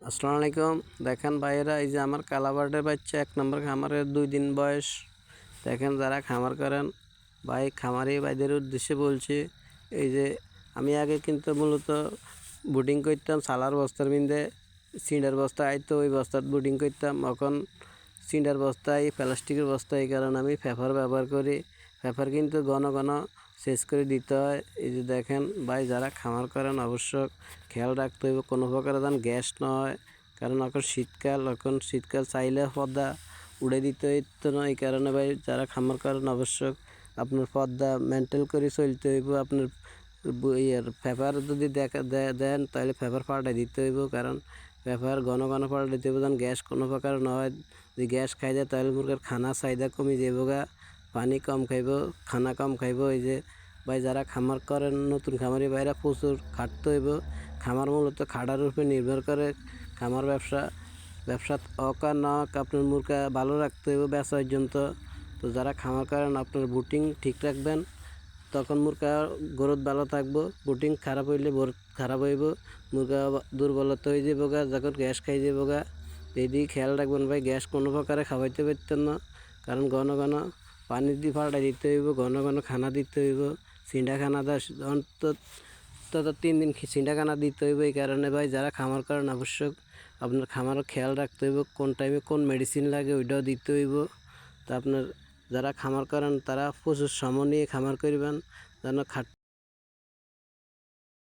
আসসালামু আলাইকুম। দেখেন ভাইয়েরা, এই যে আমার কালাবার্ডের বাচ্চা 1 নম্বর খামারের 2 দিন বয়স। দেখেন যারা খামার করেন ভাই, খামারি ভাইদের উদ্দেশ্যে বলছি, এই যে আমি আগে কিন্তু মূলত বুডিং করতাম সালার বস্তার মধ্যে, সিন্ডার বস্তা আইতো ওই বস্তার বুডিং করতাম। এখন সিন্ডার বস্তায় প্লাস্টিকের বস্তা, এই কারণে আমি পেপার ব্যবহার করি। পেপার কিন্তু ঘন ঘন শেষ করে দিতে হয়। এই যে দেখেন ভাই, যারা খামার করেন অবশ্য খেয়াল রাখতে হইব কোনো প্রকারে যেন গ্যাস না হয়, কারণ এখন শীতকাল চাইলে পর্দা উড়ে দিতে হইতো না। এই কারণে ভাই যারা খামার করেন অবশ্য আপনার পর্দা মেনটেন করে চলতে হইব। আপনার পেপার যদি দেন তাহলে পেপার পাল্টাই দিতে হইব, কারণ পেপার ঘন ঘন পাল্টাই দিতে হইব যেন গ্যাস কোনো প্রকার না হয়। যদি গ্যাস খাই যায় তাহলে মুরগের খানা চাহিদা কমে যাইব গা, পানি কম খাইব, খানা কম খাইব। এই যে ভাই যারা খামার করেন, নতুন খামারি ভাইরা প্রচুর খাটতে হইব। খামার মূলত খাটার উপরে নির্ভর করে খামার ব্যবসা অকার না হোক, আপনার মুরগা ভালো রাখতে হইব বেচা পর্যন্ত। তো যারা খামার করেন আপনার বুটিং ঠিক রাখবেন, তখন মুরগা গ্রোথ ভালো থাকবো। বুটিং খারাপ হইলে গ্রোথ খারাপ হইব, মুরগা দুর্বলতা হয়ে যাবো গা, যখন গ্যাস খাই যাবো গা। এইদিকে খেয়াল রাখবেন ভাই, গ্যাস কোনো প্রকারে খাওয়াইতে পারতেন না, কারণ ঘন ঘন পানি দিয়ে পাল্টাই দিতে হইব, ঘন ঘন খানা দিতে হইব। সিন্ডা খানা অন্তত 3 দিন সিন্ডা খানা দিতে হইব। এই কারণে ভাই যারা খামার করেন আবশ্যক আপনার খামারও খেয়াল রাখতে হইব, কোন টাইমে কোন মেডিসিন লাগে ওইটাও দিতে হইব। তো আপনার যারা খামার করেন তারা প্রচুর সময় নিয়ে খামার করবেন, যেন